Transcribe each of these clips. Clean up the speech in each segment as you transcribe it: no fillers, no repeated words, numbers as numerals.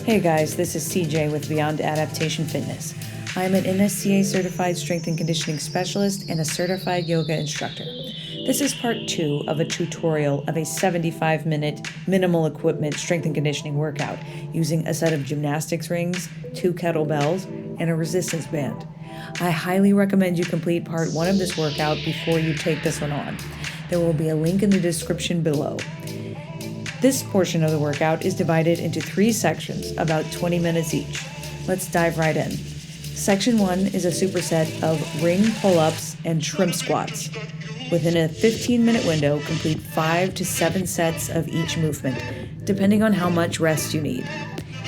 Hey guys, this is CJ with Beyond Adaptation Fitness. I am an NSCA certified strength and conditioning specialist and a certified yoga instructor. This is part 2 of a tutorial of a 75-minute minimal equipment strength and conditioning workout using a set of gymnastics rings, 2 kettlebells, and a resistance band. I highly recommend you complete part 1 of this workout before you take this one on. There will be a link in the description below. This portion of the workout is divided into 3 sections, about 20 minutes each. Let's dive right in. Section 1 is a superset of ring pull-ups and shrimp squats. Within a 15-minute window, complete 5 to 7 sets of each movement, depending on how much rest you need.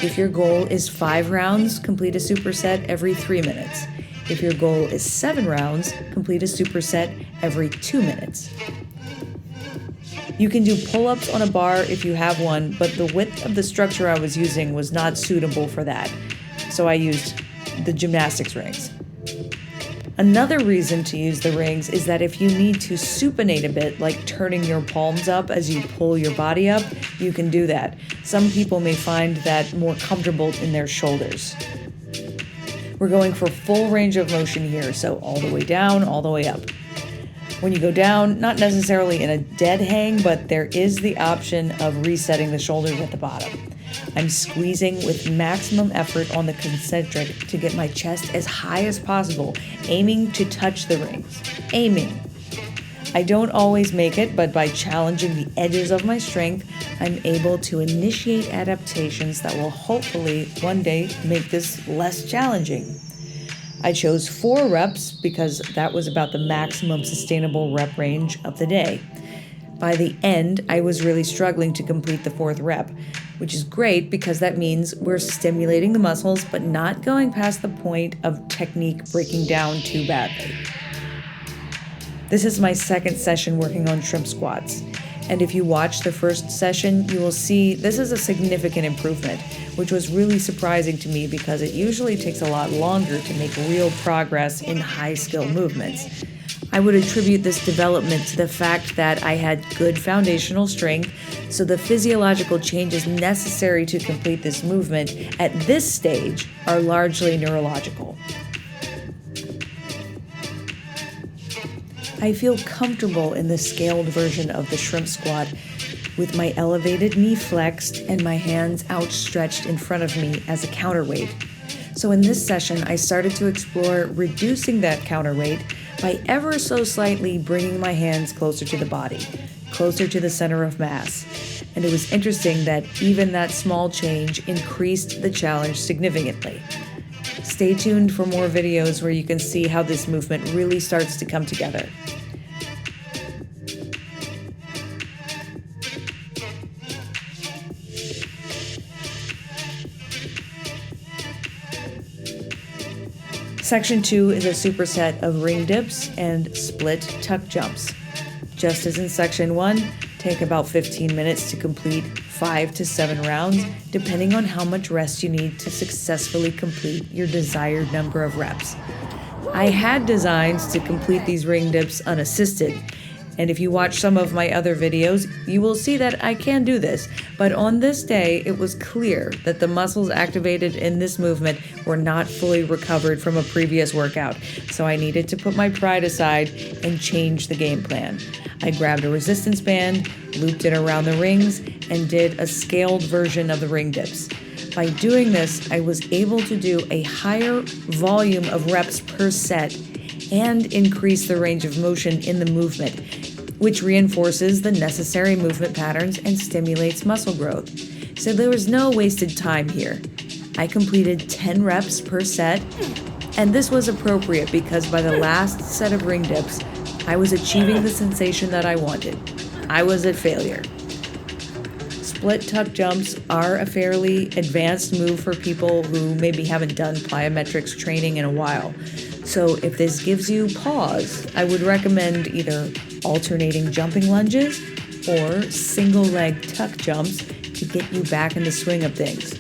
If your goal is 5 rounds, complete a superset every 3 minutes. If your goal is 7 rounds, complete a superset every 2 minutes. You can do pull-ups on a bar if you have one, but the width of the structure I was using was not suitable for that, so I used the gymnastics rings. Another reason to use the rings is that if you need to supinate a bit, like turning your palms up as you pull your body up, you can do that. Some people may find that more comfortable in their shoulders. We're going for full range of motion here, so all the way down, all the way up. When you go down, not necessarily in a dead hang, but there is the option of resetting the shoulders at the bottom. I'm squeezing with maximum effort on the concentric to get my chest as high as possible, aiming to touch the rings. Aiming. I don't always make it, but by challenging the edges of my strength, I'm able to initiate adaptations that will hopefully one day make this less challenging. I chose 4 reps because that was about the maximum sustainable rep range of the day. By the end, I was really struggling to complete the 4th rep, which is great because that means we're stimulating the muscles but not going past the point of technique breaking down too badly. This is my 2nd session working on shrimp squats. And if you watch the first session, you will see this is a significant improvement, which was really surprising to me because it usually takes a lot longer to make real progress in high-skill movements. I would attribute this development to the fact that I had good foundational strength, so the physiological changes necessary to complete this movement at this stage are largely neurological. I feel comfortable in the scaled version of the shrimp squat with my elevated knee flexed and my hands outstretched in front of me as a counterweight. So in this session, I started to explore reducing that counterweight by ever so slightly bringing my hands closer to the body, closer to the center of mass. And it was interesting that even that small change increased the challenge significantly. Stay tuned for more videos where you can see how this movement really starts to come together. Section 2 is a superset of ring dips and split tuck jumps. Just as in Section 1, take about 15 minutes to complete 5 to 7 rounds, depending on how much rest you need to successfully complete your desired number of reps. I had designs to complete these ring dips unassisted, and if you watch some of my other videos, you will see that I can do this, but on this day, it was clear that the muscles activated in this movement were not fully recovered from a previous workout, so I needed to put my pride aside and change the game plan. I grabbed a resistance band, looped it around the rings, and did a scaled version of the ring dips. By doing this, I was able to do a higher volume of reps per set and increase the range of motion in the movement, which reinforces the necessary movement patterns and stimulates muscle growth. So there was no wasted time here. I completed 10 reps per set, and this was appropriate because by the last set of ring dips, I was achieving the sensation that I wanted. I was at failure. Split tuck jumps are a fairly advanced move for people who maybe haven't done plyometrics training in a while. So if this gives you pause, I would recommend either alternating jumping lunges or single leg tuck jumps to get you back in the swing of things.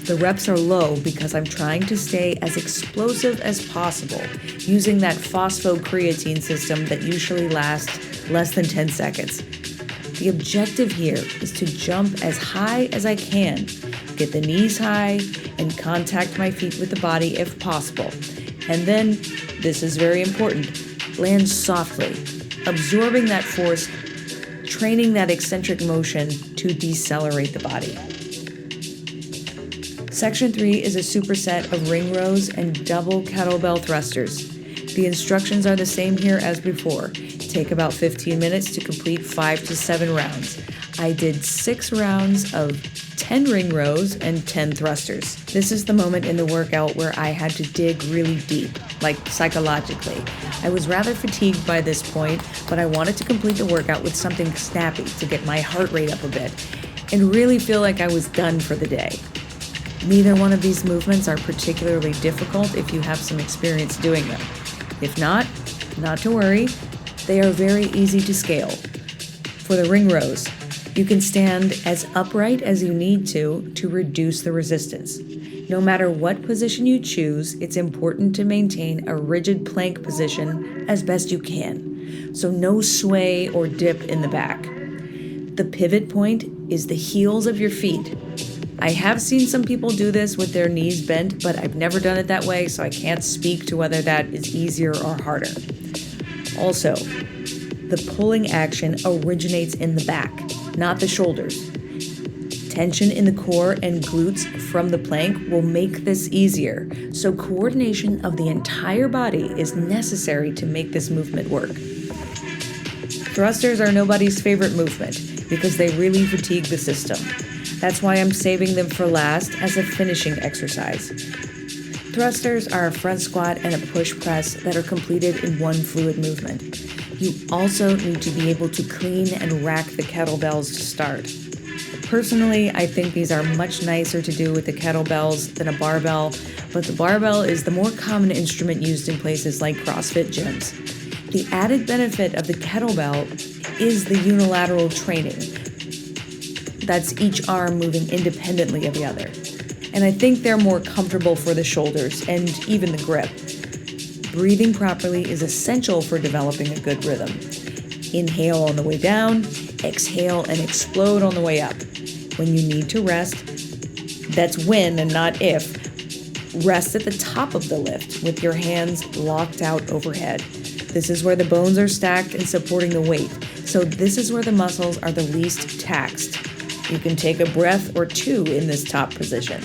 The reps are low because I'm trying to stay as explosive as possible using that phosphocreatine system that usually lasts less than 10 seconds. The objective here is to jump as high as I can, get the knees high, and contact my feet with the body if possible. And then, this is very important, land softly, absorbing that force, training that eccentric motion to decelerate the body. Section 3 is a superset of ring rows and double kettlebell thrusters. The instructions are the same here as before. Take about 15 minutes to complete 5 to 7 rounds. I did 6 rounds of 10 ring rows and 10 thrusters. This is the moment in the workout where I had to dig really deep, like psychologically. I was rather fatigued by this point, but I wanted to complete the workout with something snappy to get my heart rate up a bit and really feel like I was done for the day. Neither one of these movements are particularly difficult if you have some experience doing them. If not to worry, they are very easy to scale. For the ring rows, you can stand as upright as you need to reduce the resistance. No matter what position you choose, it's important to maintain a rigid plank position as best you can, so no sway or dip in the back. The pivot point is the heels of your feet. I have seen some people do this with their knees bent, but I've never done it that way, so I can't speak to whether that is easier or harder. Also, the pulling action originates in the back, not the shoulders. Tension in the core and glutes from the plank will make this easier, so coordination of the entire body is necessary to make this movement work. Thrusters are nobody's favorite movement because they really fatigue the system. That's why I'm saving them for last as a finishing exercise. Thrusters are a front squat and a push press that are completed in one fluid movement. You also need to be able to clean and rack the kettlebells to start. Personally, I think these are much nicer to do with the kettlebells than a barbell, but the barbell is the more common instrument used in places like CrossFit gyms. The added benefit of the kettlebell is the unilateral training. That's each arm moving independently of the other. And I think they're more comfortable for the shoulders and even the grip. Breathing properly is essential for developing a good rhythm. Inhale on the way down, exhale and explode on the way up. When you need to rest, that's when and not if, rest at the top of the lift with your hands locked out overhead. This is where the bones are stacked and supporting the weight, so this is where the muscles are the least taxed. You can take a breath or two in this top position.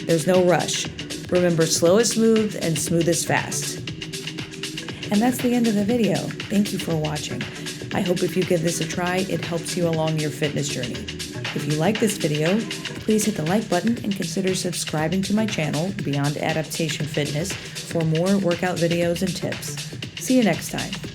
There's no rush. Remember, slow is smooth and smooth is fast. And that's the end of the video. Thank you for watching. I hope if you give this a try, it helps you along your fitness journey. If you like this video, please hit the like button and consider subscribing to my channel, Beyond Adaptation Fitness, for more workout videos and tips. See you next time.